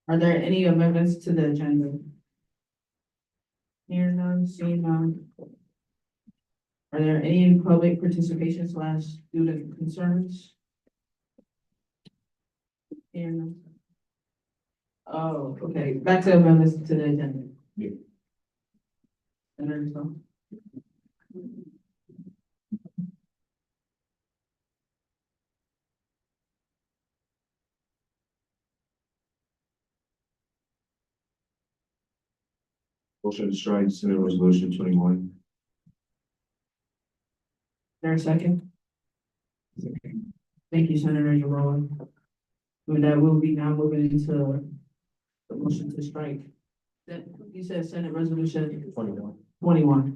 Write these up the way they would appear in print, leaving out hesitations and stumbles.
Are there any amendments to the agenda? Hearing none, seeing none. Are there any public participation slash student concerns? Hearing none. Oh, okay, back to amendments to the agenda. Yeah. Senator Song. Motion to strike Senate Resolution 21. There a second? Thank you, Senator Jeroen. And that will be now moving into the motion to strike. That, you said Senate Resolution 21. 21.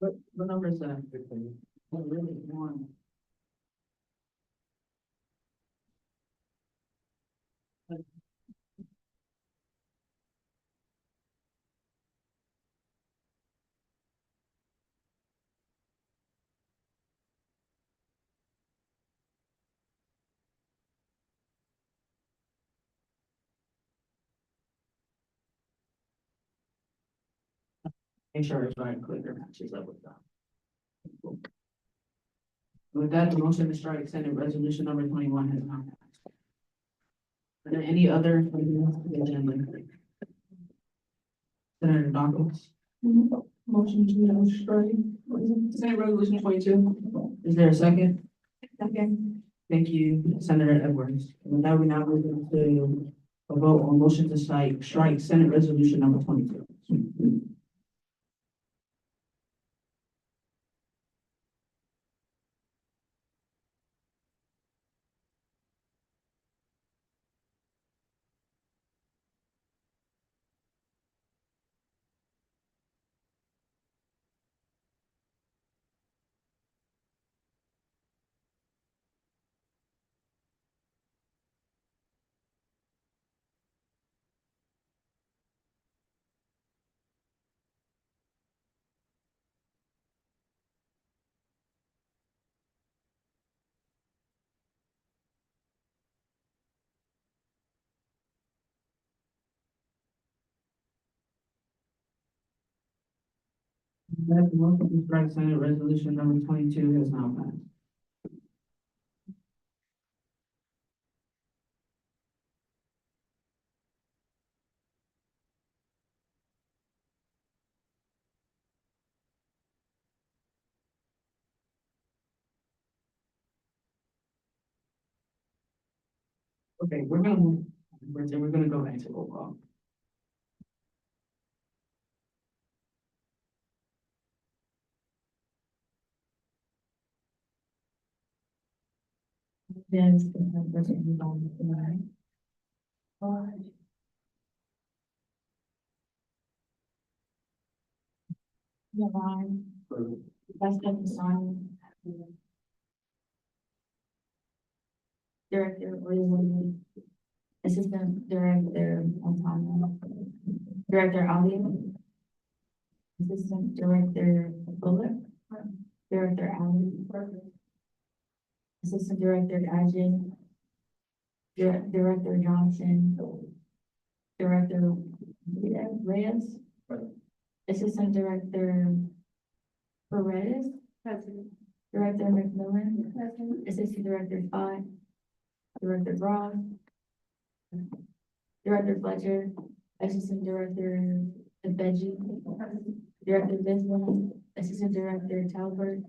What number is that? What really one? Make sure it's right, clicker matches up with that. With that, the motion to strike Senate Resolution number 21 has now passed. Are there any other amendments to the agenda? Senator Dawkins? Motion to strike Senate Resolution 22. Is there a second? Second. Thank you, Senator Edwards. And now we move into a vote on motion to strike Senate Resolution number 22. That the motion to strike Senate Resolution number 22 has now passed. Okay, we're gonna go back to roll call. Yes. Divine. President Simon. Director William. Assistant Director Montana. Director Ali. Assistant Director Bullock. Director Ali. Assistant Director Ajay. Director Johnson. Director Reyes. Assistant Director Paredes. Director McMillan. Assistant Director Scott. Director Ross. Director Fletcher. Assistant Director Beji. Director Bismarck. Assistant Director Talbert.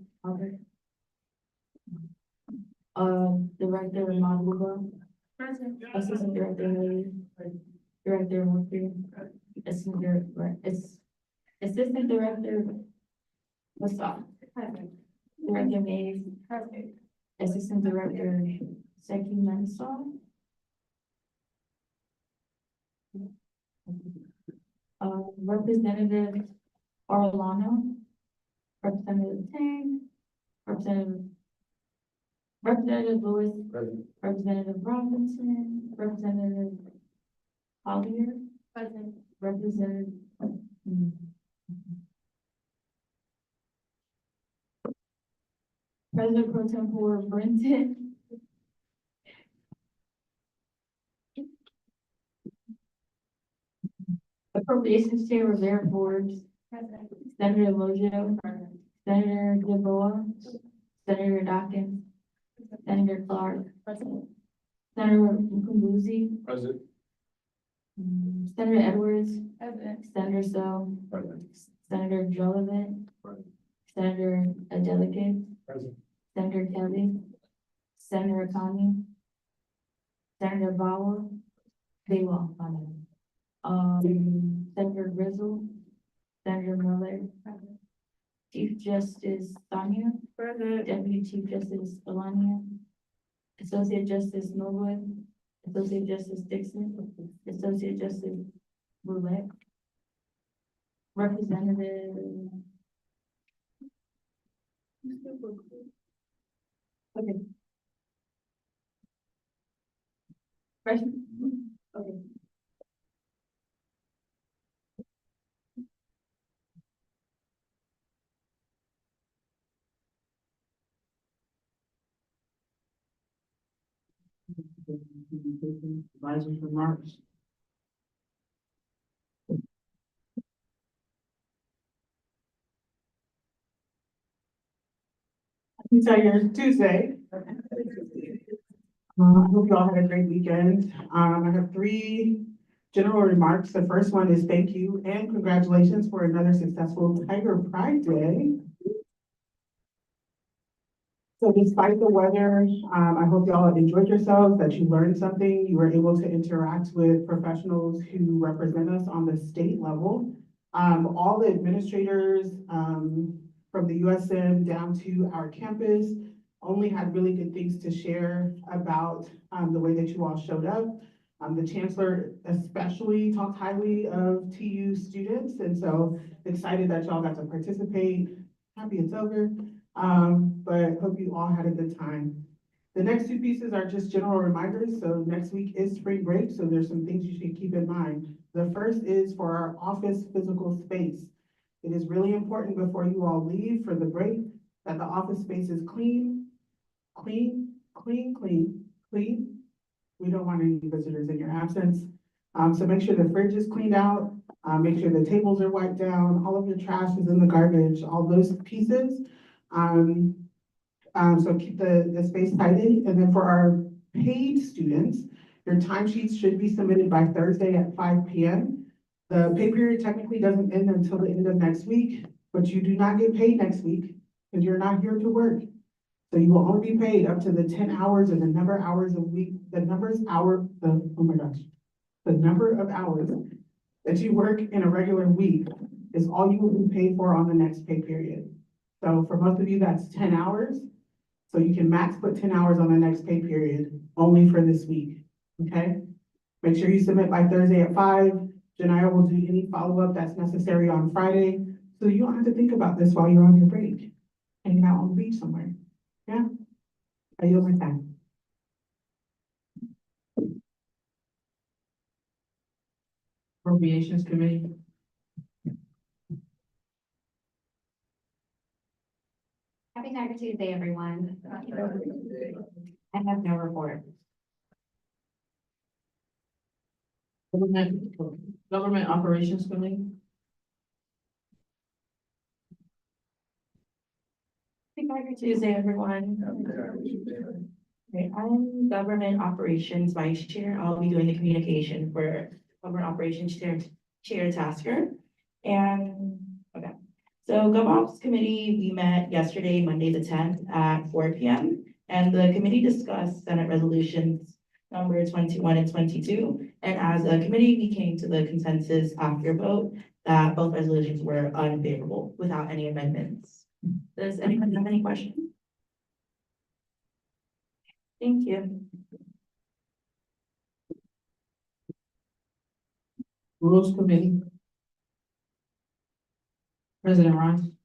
Director Maluba. Assistant Director Haley. Director Murphy, Assistant Director Wassaf, Director Mays, Assistant Director Seki Mensah. Representative Orlano, Representative Tang, Representative Lewis, Representative Robinson, Representative Collier, Representative. President Pro Tempore Brenton. Appropriations Chair Rivera Forbes. Senator Lojo. Senator Gilboa. Senator Dawkins. Senator Clark. Senator Mkumbuzi. Present. Senator Edwards. Senator So. Present. Senator Jolivet. Present. Senator Delegate. Present. Senator Kelly. Senator Kanye. Senator Bauer. Baywell. Senator Grizzle. Senator Miller. Chief Justice Tanya. Deputy Chief Justice Melania. Associate Justice Norwood. Associate Justice Dixon. Associate Justice Roulette. Representative. Okay. Freshman? Okay. Advisors remarks. So here's Tuesday. I hope you all had a great weekend. I have 3 general remarks. The first one is thank you and congratulations for another successful Tiger Pride Day. So despite the weather, I hope you all enjoyed yourselves, that you learned something. You were able to interact with professionals who represent us on the state level. All the administrators, from the USM down to our campus, only had really good things to share about the way that you all showed up. The chancellor especially talked highly of TU students, and so excited that y'all got to participate. Happy it's over, but hope you all had a good time. The next 2 pieces are just general reminders. So next week is spring break, so there's some things you should keep in mind. The first is for our office physical space. It is really important before you all leave for the break that the office space is clean. We don't want any visitors in your absence. So make sure the fridge is cleaned out, make sure the tables are wiped down, all of your trash is in the garbage, all those pieces. So keep the space tidy. And then for our paid students, your timesheets should be submitted by Thursday at 5 p.m. The pay period technically doesn't end until the end of next week, but you do not get paid next week because you're not here to work. So you will only be paid up to the 10 hours or the number of hours a week, the number of hours that you work in a regular week is all you will be paid for on the next pay period. So for most of you, that's 10 hours. So you can max put 10 hours on the next pay period only for this week, okay? Make sure you submit by Thursday at 5. Janiyah will do any follow-up that's necessary on Friday. So you don't have to think about this while you're on your break, hanging out on the beach somewhere. Yeah, I yield my time. Appropriations Committee. Happy Tiger Tuesday, everyone. I have no report. Government Operations Committee. Happy Tiger Tuesday, everyone. Okay, I'm Government Operations Vice Chair. I'll be doing the communication for Government Operations Chair Tasker. And, okay. So GovOps Committee, we met yesterday, Monday the 10th at 4 p.m. And the committee discussed Senate Resolutions number 21 and 22. And as a committee, we came to the consensus after vote that both resolutions were unfavorable without any amendments. Does anyone have any questions? Thank you. Rules Committee. President Ryan.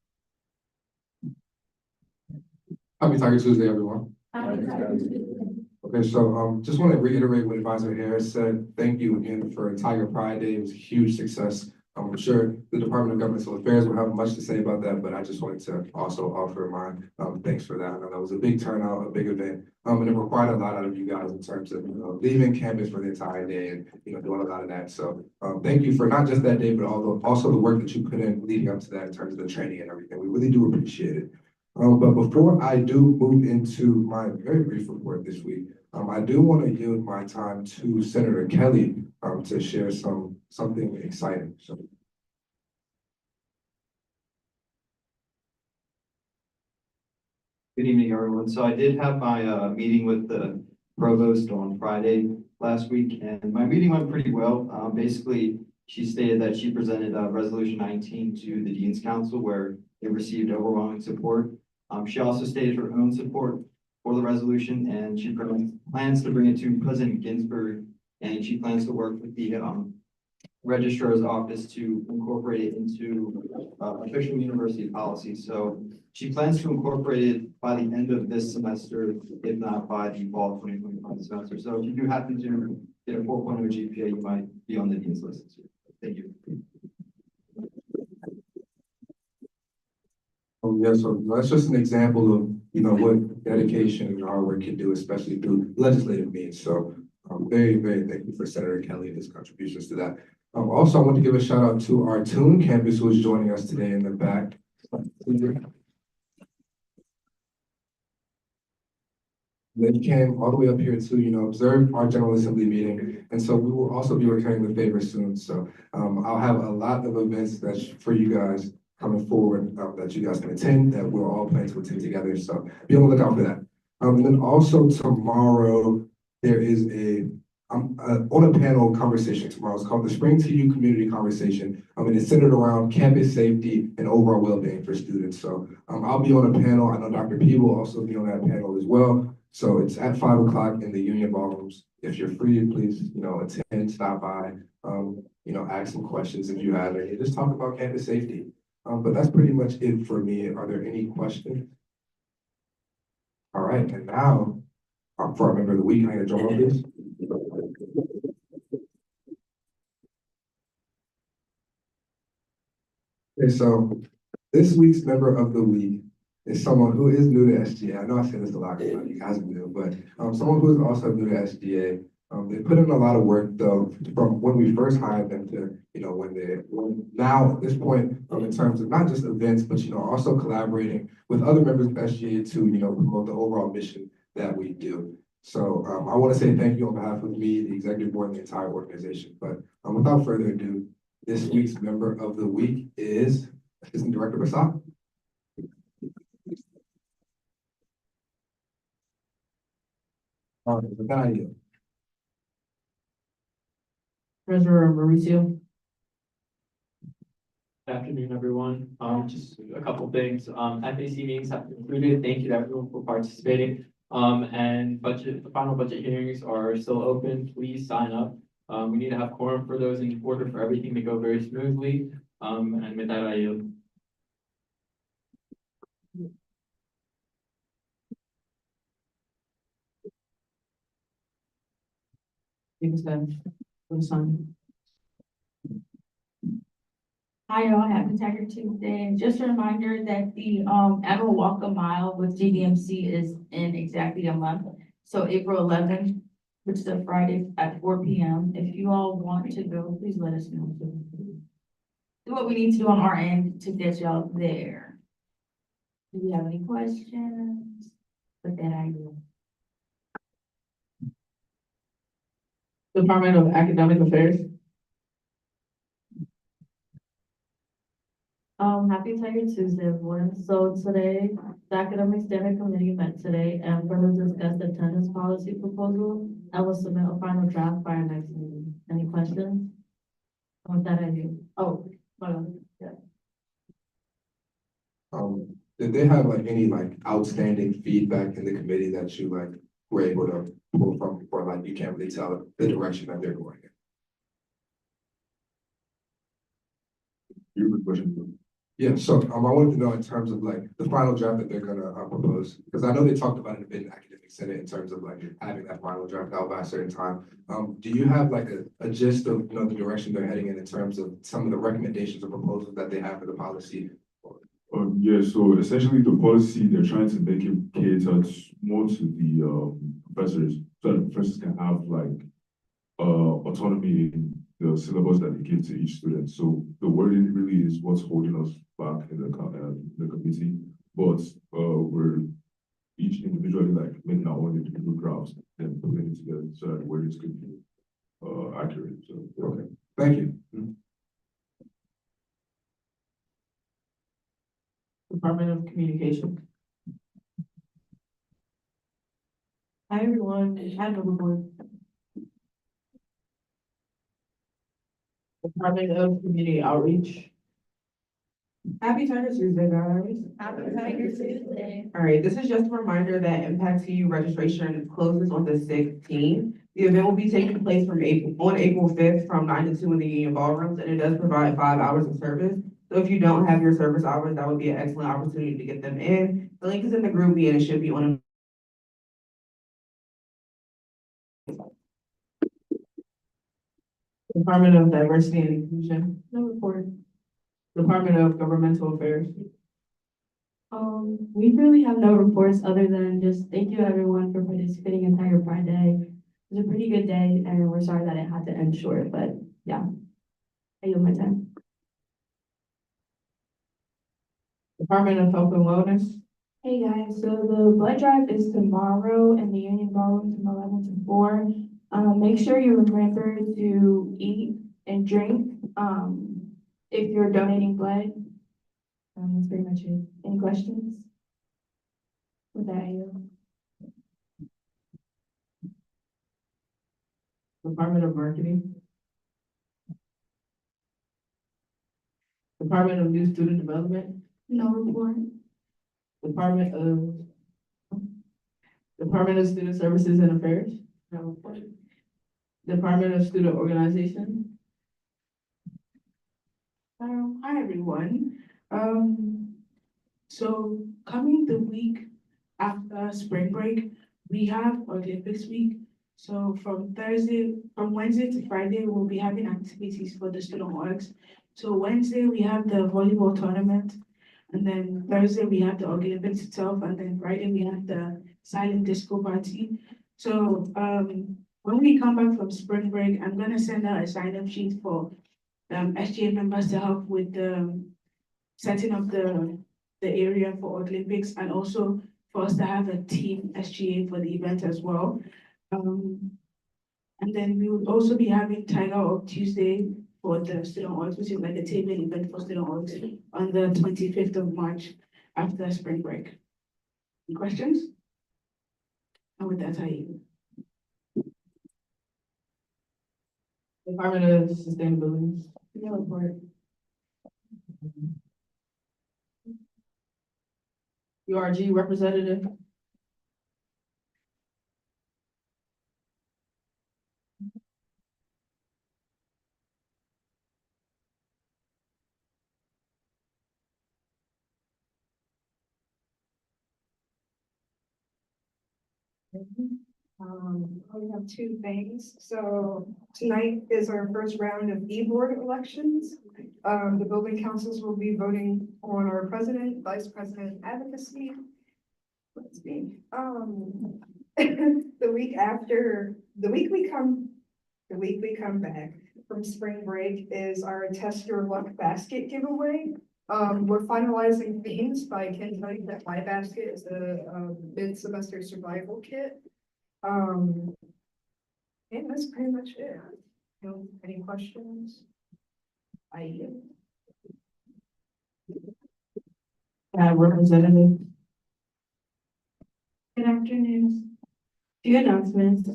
Happy Tiger Tuesday, everyone. Um, Okay, so just want to reiterate what Advisor Harris said. Thank you again for Tiger Pride Day. It was a huge success. I'm sure the Department of Governmental Affairs will have much to say about that, but I just wanted to also offer my thanks for that. I know that was a big turnout, a big event, and it required a lot out of you guys in terms of leaving campus for the entire day and doing a lot of that. So thank you for not just that day, but also the work that you put in leading up to that in terms of the training and everything. We really do appreciate it. But before I do move into my very brief report this week, I do want to yield my time to Senator Kelly to share something exciting. So. Good evening, everyone. So I did have my meeting with the provost on Friday last week, and my meeting went pretty well. Basically, she stated that she presented Resolution 19 to the Dean's Council, where it received overwhelming support. She also stated her own support for the resolution, and she plans to bring it to President Ginsburg, and she plans to work with the registrar's office to incorporate it into official university policy. So she plans to incorporate it by the end of this semester, if not by the fall 2025 semester. So if you do happen to get a 4.0 GPA, you might be on the dean's list. Thank you. Yeah, so that's just an example of what dedication and hard work can do, especially through legislative means. So I'm very, very thankful for Senator Kelly and his contributions to that. Also, I want to give a shout out to our Tune campus who is joining us today in the back. They came all the way up here to, observe our General Assembly meeting. And so we will also be returning the favor soon. So I'll have a lot of events that's for you guys coming forward that you guys can attend, that we're all planning to attend together. So be on the lookout for that. And then also tomorrow, there is on a panel conversation tomorrow. It's called the Spring to You Community Conversation. And it's centered around campus safety and overall well-being for students. So I'll be on a panel. I know Dr. P will also be on that panel as well. So it's at 5 o'clock in the Union Ballrooms. If you're free, please, attend, stop by, ask some questions if you have any. Just talk about campus safety. But that's pretty much it for me. Are there any questions? All right, and now for our member of the week, can I get a drum roll, please? Okay, so this week's member of the week is someone who is new to SGA. I know I say this a lot, you guys are new, but someone who is also new to SGA. They put in a lot of work though, from when we first hired them to, now at this point, in terms of not just events, but, also collaborating with other members of SGA to, promote the overall mission that we do. So I want to say thank you on behalf of me, the executive board, and the entire organization. But without further ado, this week's member of the week is Assistant Director Basak. All right, with that, I yield. Treasurer Mauricio. Good afternoon, everyone. Just a couple things. FAC meetings have concluded. Thank you to everyone for participating. And the final budget hearings are still open. Please sign up. We need to have quorum for those in order for everything to go very smoothly. And with that, I yield. Hi, y'all. Happy Tiger Tuesday. And just a reminder that the annual walk a mile with GDMC is in exactly a month. So April 11th, which is a Friday at 4 p.m. If you all want to go, please let us know. Do what we need to do on our end to get y'all there. Do you have any questions? With that, I do. Department of Academic Affairs. Happy Tiger Tuesday, everyone. So today, the Academic Standard Committee met today and further discussed the attendance policy proposal. I will submit a final draft by our next meeting. Any questions? With that, I do. Oh, hold on. Yeah. Did they have like any like outstanding feedback in the committee that you like were able to pull from, or like you can't really tell the direction that they're going in? You have a question? Yeah, so I wanted to know in terms of like the final draft that they're gonna propose, because I know they talked about it a bit in academic senate in terms of like having that final draft out by a certain time. Do you have like a gist of, you know, the direction they're heading in terms of some of the recommendations or proposals that they have for the policy? Yeah, so essentially the policy, they're trying to make it cater more to the professors, so that professors can have like autonomy in the syllabus that they give to each student. So the wording really is what's holding us back in the committee, but we're each individually like making our own individual drafts and putting it together so that the wordings could be accurate. So Okay, thank you. Department of Communication. Hi, everyone. I have a report. Department of Community Outreach. Happy Tiger Tuesday, guys. Happy Tiger Tuesday. All right, this is just a reminder that Impact CU registration closes on the 16th. The event will be taking place on April 5th from 9 to 2 in the Union Ballrooms, and it does provide 5 hours of service. So if you don't have your service hours, that would be an excellent opportunity to get them in. The link is in the group and it should be on. Department of Diversity and Inclusion. No report. Department of Governmental Affairs. We really have no reports other than just thank you everyone for participating in Tiger Pride Day. It was a pretty good day and we're sorry that it had to end short, but yeah. I yield my time. Department of Health and Wellness. Hey guys, so the blood drive is tomorrow in the Union Ballroom from 11 to 4. Make sure you remember to eat and drink, if you're donating blood. That's pretty much it. Any questions? With that, I yield. Department of Marketing. Department of New Student Development. No report. Department of Student Services and Affairs. No report. Department of Student Organization. Hi, everyone. So coming the week after spring break, we have Olympics week. So from Wednesday to Friday, we'll be having activities for the student orgs. So Wednesday, we have the volleyball tournament. And then Thursday, we have the Olympics itself. And then Friday, we have the silent disco party. So when we come back from spring break, I'm gonna send out a sign-up sheet for SGA members to help with the setting up the area for Olympics and also for us to have a team SGA for the event as well. And then we will also be having Tiger Org Tuesday for the student orgs, which is like a table event for student orgs on the 25th of March after spring break. Any questions? And with that, I Department of Sustainability. No report. URG representative. We have two things. So tonight is our first round of e-board elections. The building councils will be voting on our president, vice president advocacy. Let's see, the week we come back from spring break is our Test Your Luck basket giveaway. We're finalizing themes, but I can tell you that my basket is a mid-semester survival kit. And that's pretty much it. Any questions? have representatives. Good afternoon. Few announcements.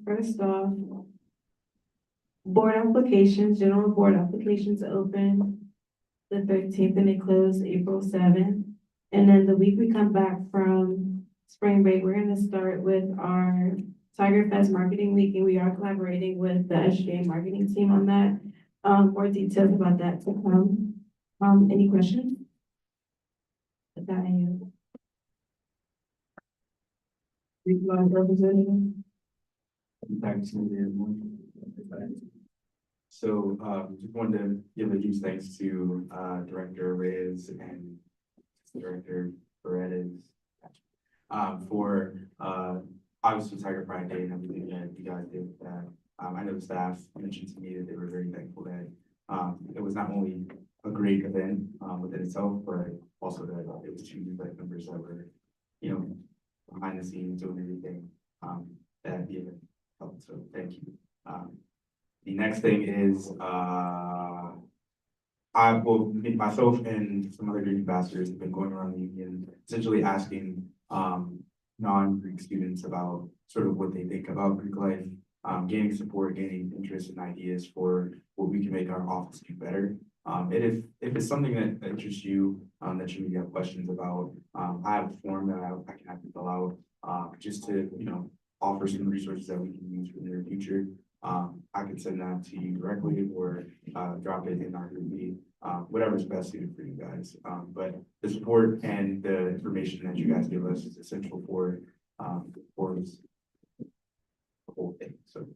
First off, board applications, general board applications open the 13th and they close April 7th. And then the week we come back from spring break, we're gonna start with our Tiger Fest Marketing Week, and we are collaborating with the SGA marketing team on that. More details about that to come. Any questions? Is that you? Regionalized representative. Thanks, everyone. So, just wanted to give a huge thanks to, Director Reyes and Director Paredes, for, obviously Tiger Pride Day and everything that you guys did with that. I know the staff mentioned to me that they were very thankful that, it was not only a great event, within itself, but also that it was two like members that were, you know, behind the scenes doing everything, that the event helped. So thank you. The next thing is, myself and some other Greek ambassadors have been going around the union, essentially asking, non-Greek students about sort of what they think about Greek life, gaining support, gaining interest and ideas for what we can make our office do better. And if it's something that interests you, that you maybe have questions about, I have a form that I can have to fill out, just to, you know, offer some resources that we can use for the near future. I can send that to you directly or, drop it in our group meeting, whatever's best suited for you guys. But the support and the information that you guys give us is essential for this the whole thing. So,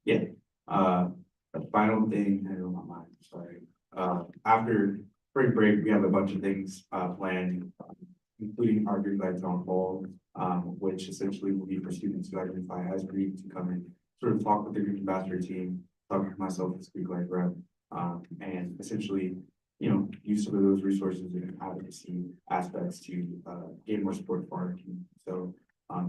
yeah. The final thing, I know my mind, sorry. After spring break, we have a bunch of things, planned, including our Greek Life Town Hall, which essentially will be for students who identify as Greek to come and sort of talk with the Greek ambassador team, talk with myself as Greek Life rep, and essentially, you know, use some of those resources and advocacy aspects to, gain more support for our team. So,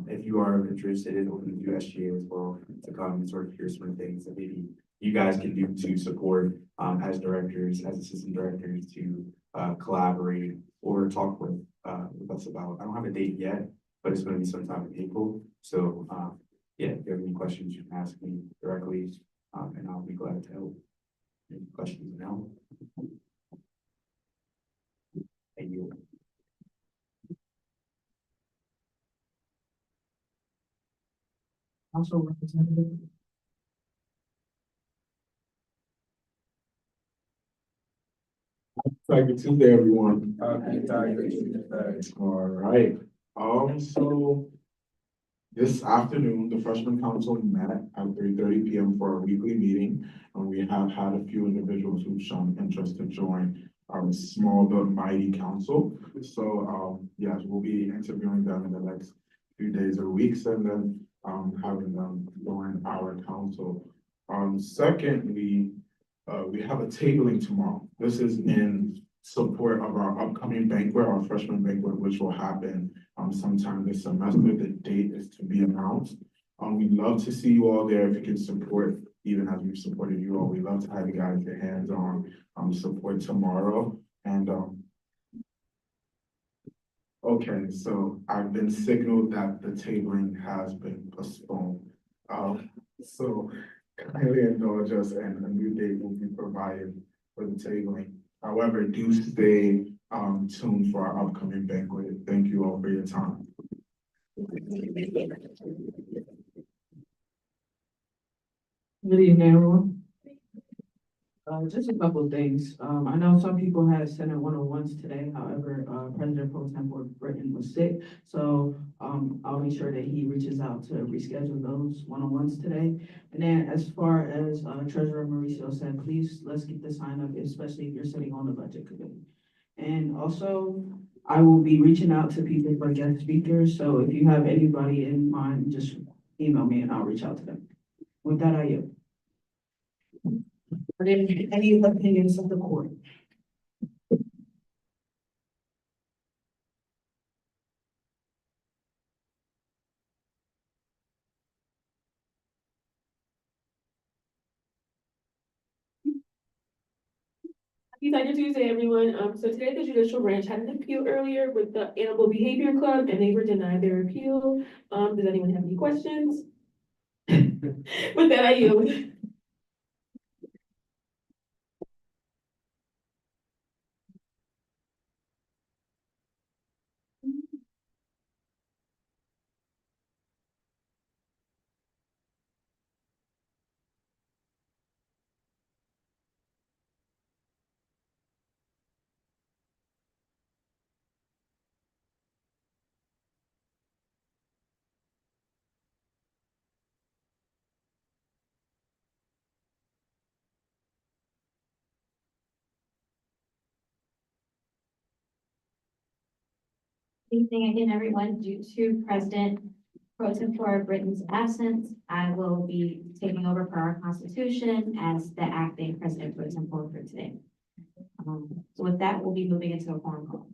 if you are interested in open to SGA as well, to come and sort of hear some of the things that maybe you guys can do to support, as directors, as assistant directors to, collaborate or talk with us about. I don't have a date yet, but it's going to be sometime in April. So, yeah, if you have any questions, you can ask me directly, and I'll be glad to help. Any questions now? Thank you. Council representative. Tiger Tuesday, everyone. All right, so this afternoon, the freshman council met at 3:30 p.m. for a weekly meeting. And we have had a few individuals who've shown interest to join our small but mighty council. So, yes, we'll be interviewing them in the next few days or weeks and then, having them join our council. Secondly, we have a tabling tomorrow. This is in support of our upcoming banquet, our freshman banquet, which will happen sometime this semester. The date is to be announced. We'd love to see you all there if you can support, even as we've supported you all. We'd love to have you guys get hands on support tomorrow. And okay, so I've been signaled that the tabling has been postponed. So kindly indulge us and a new date will be provided for the tabling. However, do stay tuned for our upcoming banquet. Thank you all for your time. Good evening, everyone. Just a couple of things. I know some people had Senate 101s today. However, President Pro Tempore Britton was sick. So, I'll make sure that he reaches out to reschedule those 101s today. And then as far as, Treasurer Mauricio said, please, let's get the sign up, especially if you're sitting on the budget committee. And also, I will be reaching out to people for guest speakers. So if you have anybody in mind, just email me and I'll reach out to them. With that, I yield. Are there any opinions of the court? Happy Tiger Tuesday, everyone. So today the judicial branch had an appeal earlier with the Animal Behavior Club and they were denied their appeal. Does anyone have any questions? With that, I yield. Evening again, everyone. Due to President Pro Tempore Britton's absence, I will be taking over for our Constitution as the acting President Pro Tempore for today. So with that, we'll be moving into a phone call.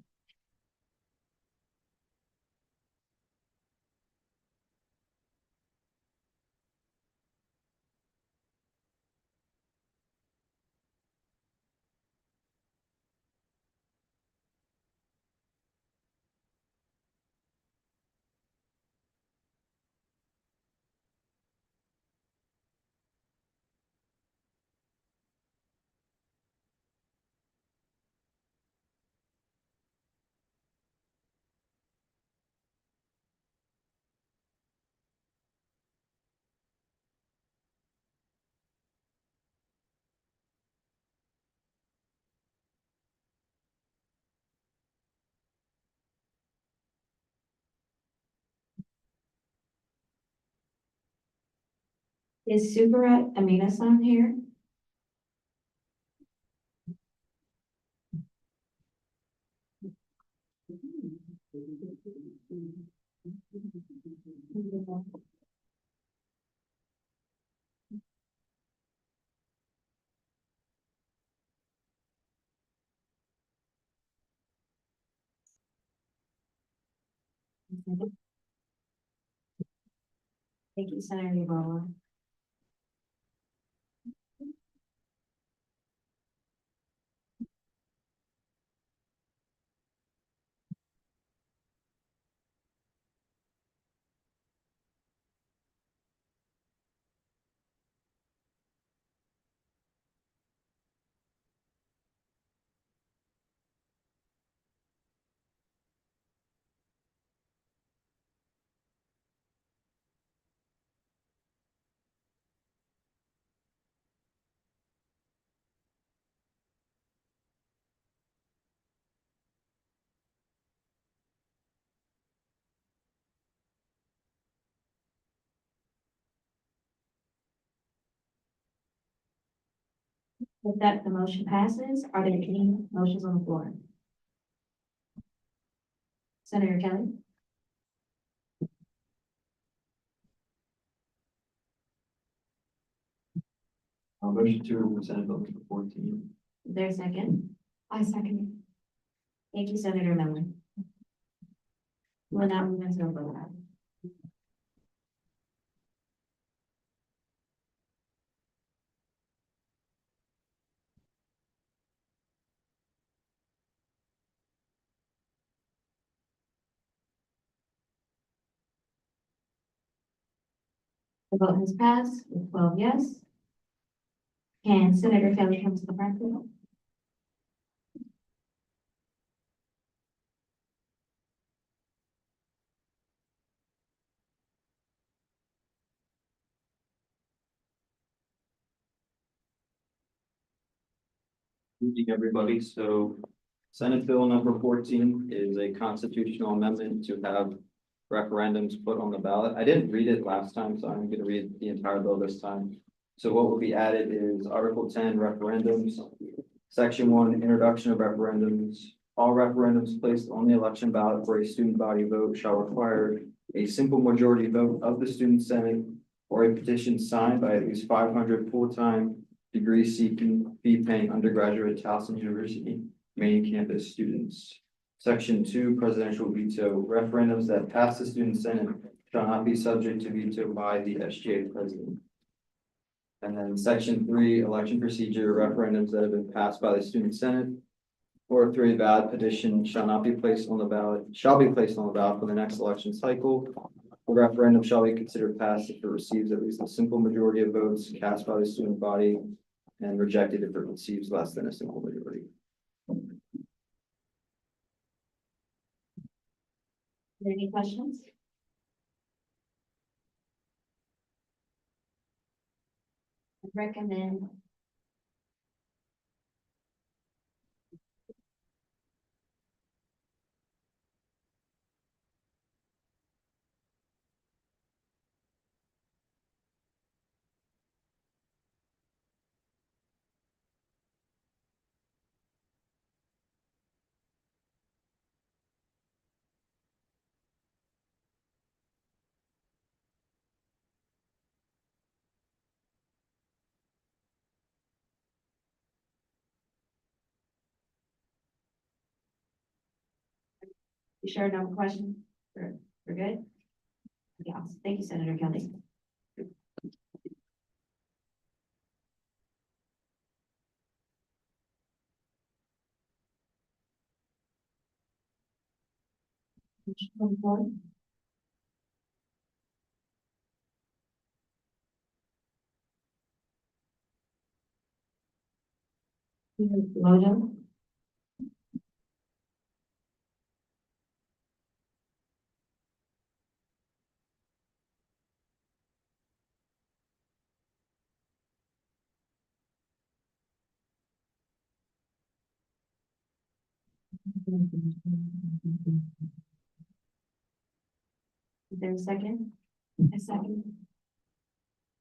Is Subarat Amina-san here? Thank you, Senator Ybarra. With that, the motion passes. Are there any motions on the floor? Senator Kelly? Motion to remove Senate Bill number 14. Is there a second? I second. Thank you, Senator Miller. We'll now move into a vote. The vote has passed with 12 yes. Can Senator Kelly come to the front, please? Good evening, everybody. So Senate Bill number 14 is a constitutional amendment to have referendums put on the ballot. I didn't read it last time, so I'm going to read the entire bill this time. So what will be added is Article 10 referendums, Section 1 introduction of referendums. All referendums placed on the election ballot for a student body vote shall require a simple majority vote of the student senate or a petition signed by at least 500 full-time degree-seeking, fee-paying undergraduate Towson University main campus students. Section 2, presidential veto. Referendums that pass the student senate shall not be subject to veto by the SGA president. And then section 3, election procedure, referendums that have been passed by the student senate or 3, a ballot petition shall be placed on the ballot for the next election cycle. The referendum shall be considered passed if it receives at least a simple majority of votes cast by the student body and rejected if it receives less than a simple majority. Are there any questions? I recommend. You sure no question? We're good? Yeah, thank you, Senator Kelly. Mojo? Is there a second? A second.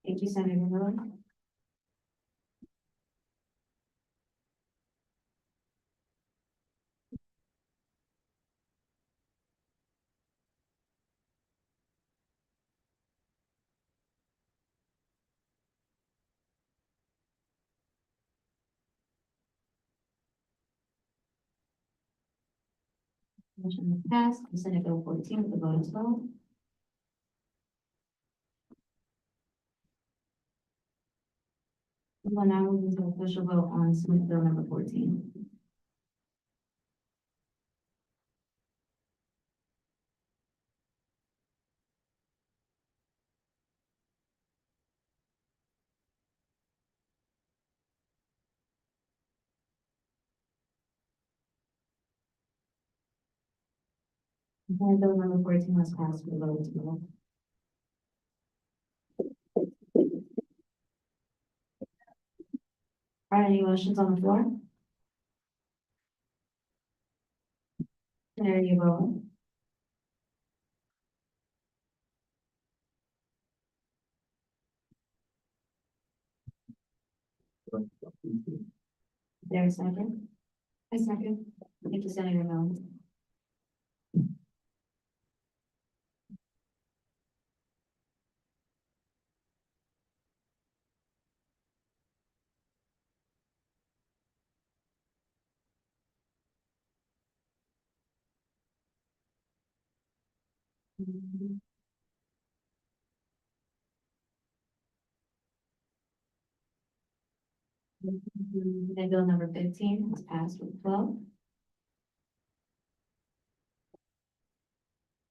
Thank you, Senator Miller. Motion is passed. Senate Bill 14 with the vote of 12. We will now move into official vote on Senate Bill number 14. Senate Bill number 14 was passed with a vote of 12. Are there any motions on the floor? Senator Yavola. Is there a second? A second. Thank you, Senator Miller. Senate Bill number 15 was passed with 12.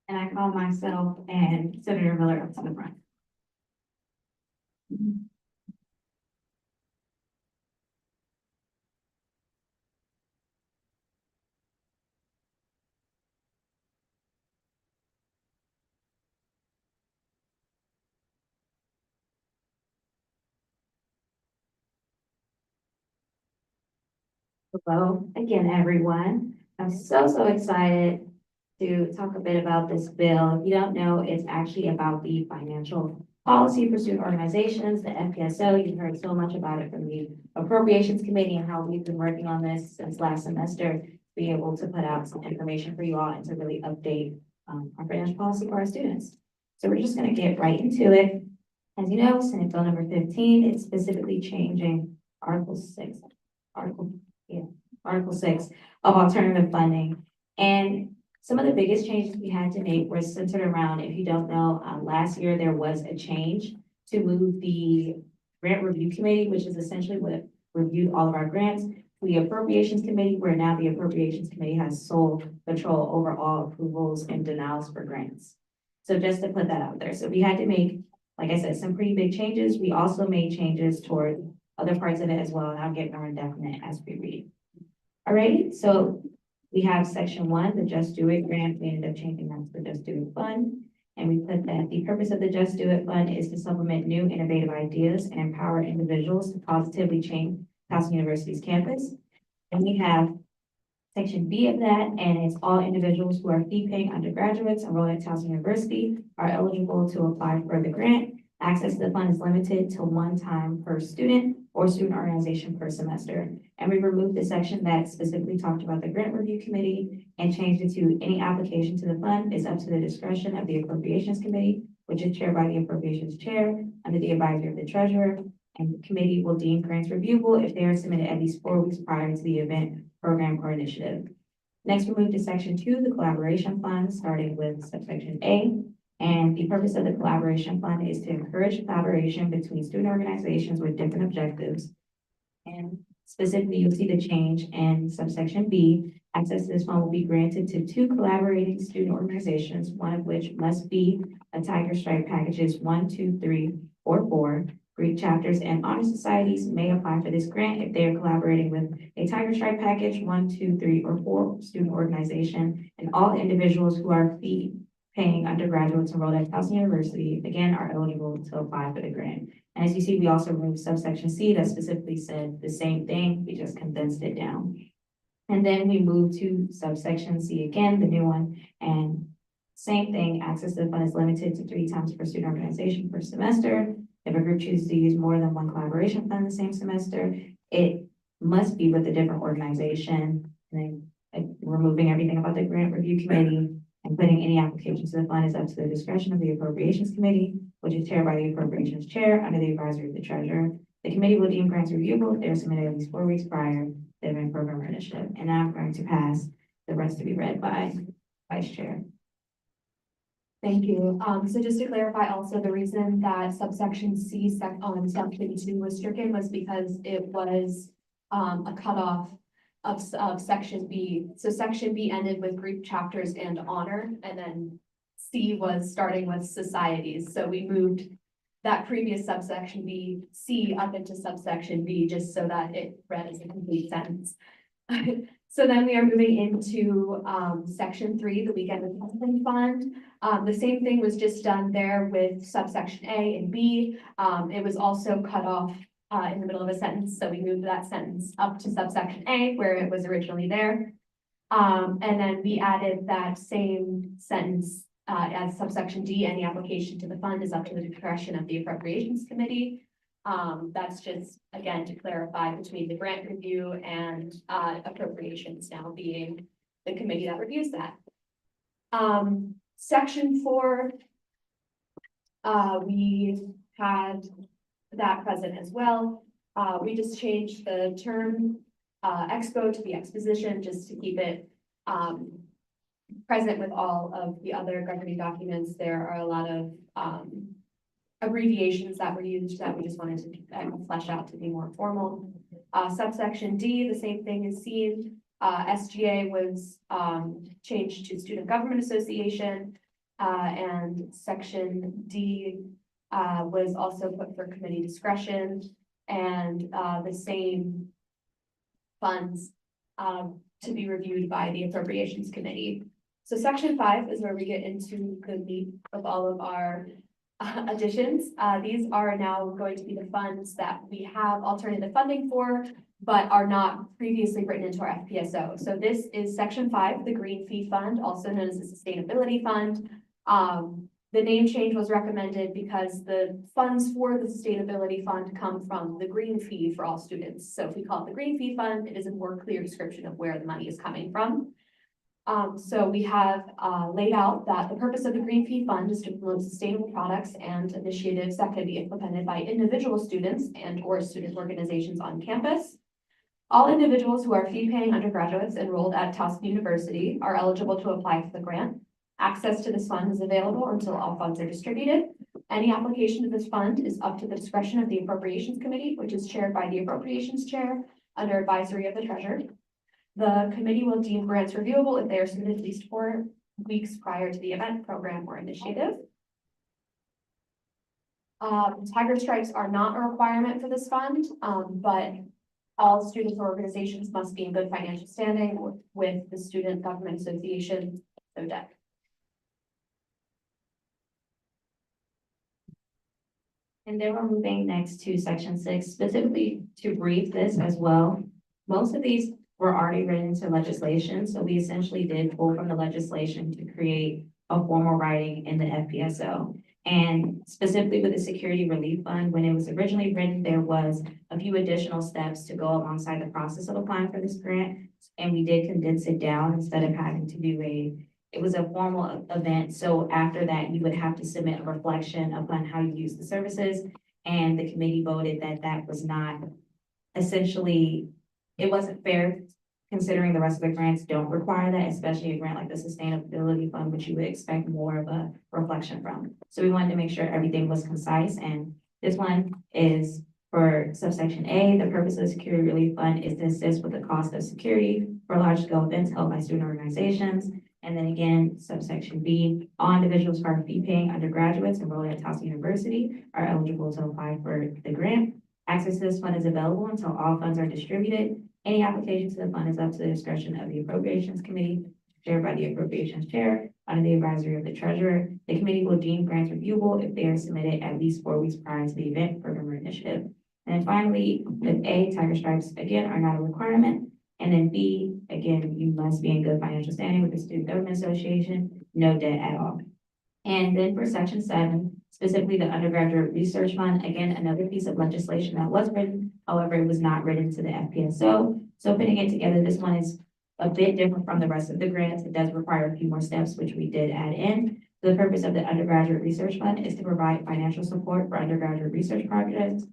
And I call myself and Senator Miller up to the front. Hello again, everyone. I'm so excited to talk a bit about this bill. If you don't know, it's actually about the financial policy for student organizations, the FPSO. You've heard so much about it from the Appropriations Committee and how we've been working on this since last semester to be able to put out some information for you all and to really update our financial policy for our students. So we're just going to get right into it. As you know, Senate Bill number 15, it's specifically changing Article 6 of alternative funding. And some of the biggest changes we had to make were centered around, if you don't know, last year there was a change to move the Grant Review Committee, which is essentially what reviewed all of our grants, to the Appropriations Committee, where now the Appropriations Committee has sole control over all approvals and denials for grants. So just to put that out there, so we had to make, like I said, some pretty big changes. We also made changes toward other parts of it as well, and I'll get more indefinite as we read. Alrighty, so we have section 1, the Just Do It grant. We ended up changing that to the Just Do It Fund. And we put that the purpose of the Just Do It Fund is to supplement new innovative ideas and empower individuals to positively change Towson University's campus. And we have section B of that, and it's all individuals who are fee-paying undergraduates enrolled at Towson University are eligible to apply for the grant. Access to the fund is limited to one time per student or student organization per semester. And we removed the section that specifically talked about the Grant Review Committee and changed it to any application to the fund is up to the discretion of the Appropriations Committee, which is chaired by the Appropriations Chair under the advisory of the Treasurer. And the committee will deem grants reviewable if they are submitted at least 4 weeks prior to the event, program, or initiative. Next, we move to section 2, the collaboration fund, starting with subsection A. And the purpose of the collaboration fund is to encourage collaboration between student organizations with different objectives. And specifically, you'll see the change in subsection B. Access to this fund will be granted to 2 collaborating student organizations, one of which must be a Tiger Stripe packages 1, 2, 3, or 4. Greek chapters and honor societies may apply for this grant if they are collaborating with a Tiger Stripe package 1, 2, 3, or 4 student organization, and all individuals who are fee-paying undergraduates enrolled at Towson University, again, are eligible to apply for the grant. And as you see, we also removed subsection C that specifically said the same thing, we just condensed it down. And then we move to subsection C again, the new one, and same thing, access to the fund is limited to 3 times per student organization per semester. If a group chooses to use more than one collaboration fund in the same semester, it must be with a different organization. And then removing everything about the Grant Review Committee and putting any application to the fund is up to the discretion of the Appropriations Committee, which is chaired by the Appropriations Chair under the advisory of the Treasurer. The committee will deem grants reviewable if they are submitted at least 4 weeks prior to the event, program, or initiative. And now I'm going to pass the rest to be read by Vice Chair. Thank you. So just to clarify also, the reason that subsection C section 2 was stricken was because it was a cutoff of section B. So section B ended with Greek chapters and honor, and then C was starting with societies. So we moved that previous subsection B, C up into subsection B, just so that it read as a complete sentence. So then we are moving into section 3, the Weekend Investment Fund. The same thing was just done there with subsection A and B. It was also cut off in the middle of a sentence, so we moved that sentence up to subsection A where it was originally there. And then we added that same sentence as subsection D, any application to the fund is up to the discretion of the Appropriations Committee. That's just, again, to clarify between the grant review and appropriations now being the committee that reviews that. Section 4, we had that present as well. We just changed the term expo to the exposition just to keep it present with all of the other governing documents. There are a lot of abbreviations that were used that we just wanted to flesh out to be more formal. Subsection D, the same thing is seen. SGA was changed to Student Government Association, and section D was also put for committee discretion, and the same funds to be reviewed by the Appropriations Committee. So section 5 is where we get into the meat of all of our additions. These are now going to be the funds that we have alternative funding for, but are not previously written into our FPSO. So this is section 5, the Green Fee Fund, also known as the Sustainability Fund. The name change was recommended because the funds for the Sustainability Fund come from the Green Fee for all students. So if we call it the Green Fee Fund, it is a more clear description of where the money is coming from. So we have laid out that the purpose of the Green Fee Fund is to promote sustainable products and initiatives that can be implemented by individual students and or student organizations on campus. All individuals who are fee-paying undergraduates enrolled at Towson University are eligible to apply for the grant. Access to this fund is available until all funds are distributed. Any application to this fund is up to the discretion of the Appropriations Committee, which is chaired by the Appropriations Chair under advisory of the Treasurer. The committee will deem grants reviewable if they are submitted at least 4 weeks prior to the event, program, or initiative. Tiger stripes are not a requirement for this fund, but all students or organizations must be in good financial standing with the Student Government Association, SODEC. And then we're moving next to section 6, specifically to brief this as well. Most of these were already written into legislation, so we essentially did pull from the legislation to create a formal writing in the FPSO. And specifically with the Security Relief Fund, when it was originally written, there was a few additional steps to go alongside the process of applying for this grant. And we did condense it down instead of having to do it was a formal event. So after that, you would have to submit a reflection upon how you use the services. And the committee voted that that was not essentially, it wasn't fair considering the rest of the grants don't require that, especially a grant like the Sustainability Fund, which you would expect more of a reflection from. So we wanted to make sure everything was concise, and this one is for subsection A. The purpose of the Security Relief Fund is to assist with the cost of security for large-scale events held by student organizations. And then again, subsection B, all individuals who are fee-paying undergraduates enrolled at Towson University are eligible to apply for the grant. Access to this fund is available until all funds are distributed. Any application to the fund is up to the discretion of the Appropriations Committee, chaired by the Appropriations Chair, under the advisory of the Treasurer. The committee will deem grants reviewable if they are submitted at least 4 weeks prior to the event, program, or initiative. And then finally, with A, tiger stripes, again, are not a requirement. And then B, again, you must be in good financial standing with the Student Government Association, no debt at all. And then for section 7, specifically the undergraduate research fund, again, another piece of legislation that was written, however, it was not written to the FPSO. So putting it together, this one is a bit different from the rest of the grants. It does require a few more steps, which we did add in. The purpose of the undergraduate research fund is to provide financial support for undergraduate research projects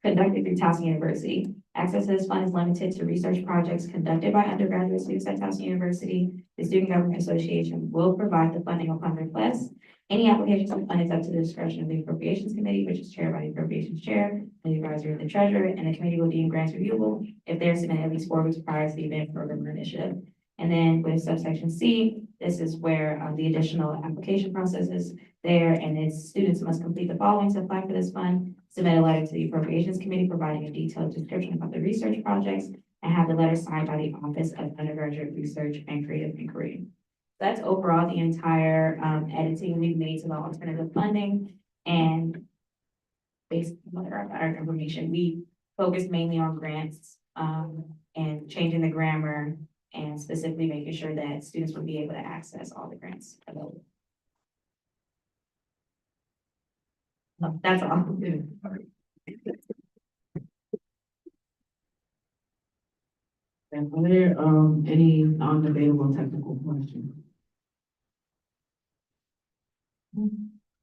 conducted through Towson University. Access to this fund is limited to research projects conducted by undergraduate students at Towson University. The Student Government Association will provide the funding upon request. Any application to the fund is up to the discretion of the Appropriations Committee, which is chaired by the Appropriations Chair and the advisory of the Treasurer, and the committee will deem grants reviewable if they are submitted at least 4 weeks prior to the event, program, or initiative. And then with subsection C, this is where the additional application process is there, and its students must complete the following to apply for this fund: submit a letter to the Appropriations Committee providing a detailed description about the research projects, and have the letter signed by the Office of Undergraduate Research and Creative Inquiry. That's overall the entire editing we've made to the alternative funding, and based on our information, we focus mainly on grants and changing the grammar and specifically making sure that students will be able to access all the grants available. No, that's all. And are there any non-debatable technical questions?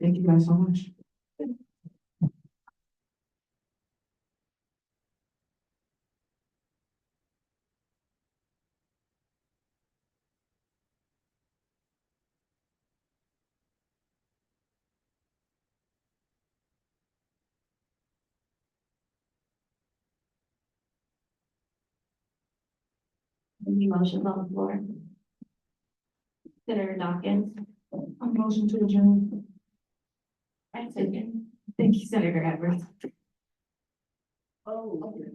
Thank you guys so much. Any motions on the floor? Senator Dawkins. A motion to adjourn. I second. Thank you, Senator Edwards. Oh, okay.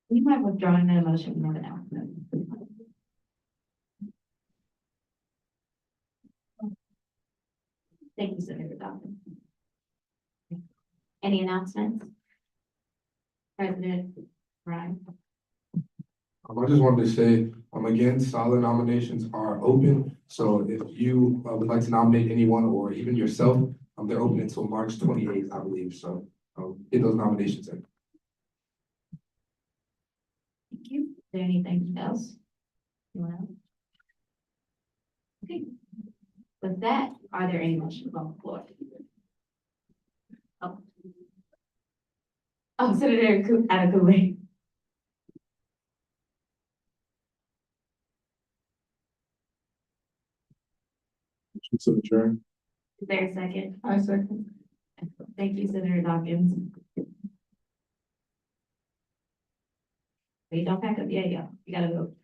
You might withdraw the motion, you never know. Thank you, Senator Dawkins. Any announcements? President Ryan. I just wanted to say, again, solid nominations are open. So if you would like to nominate anyone or even yourself, they're open until March 28th, I believe. So get those nominations in. Thank you. Is there anything else? Anyone else? Okay. With that, are there any motions on the floor? Senator Atakule. So adjourn. Is there a second? I second. Thank you, Senator Dawkins. Wait, don't pack up yet, y'all. You gotta vote.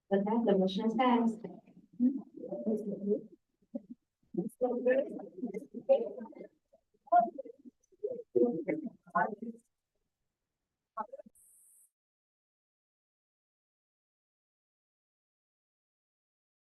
With that, the motion is passed.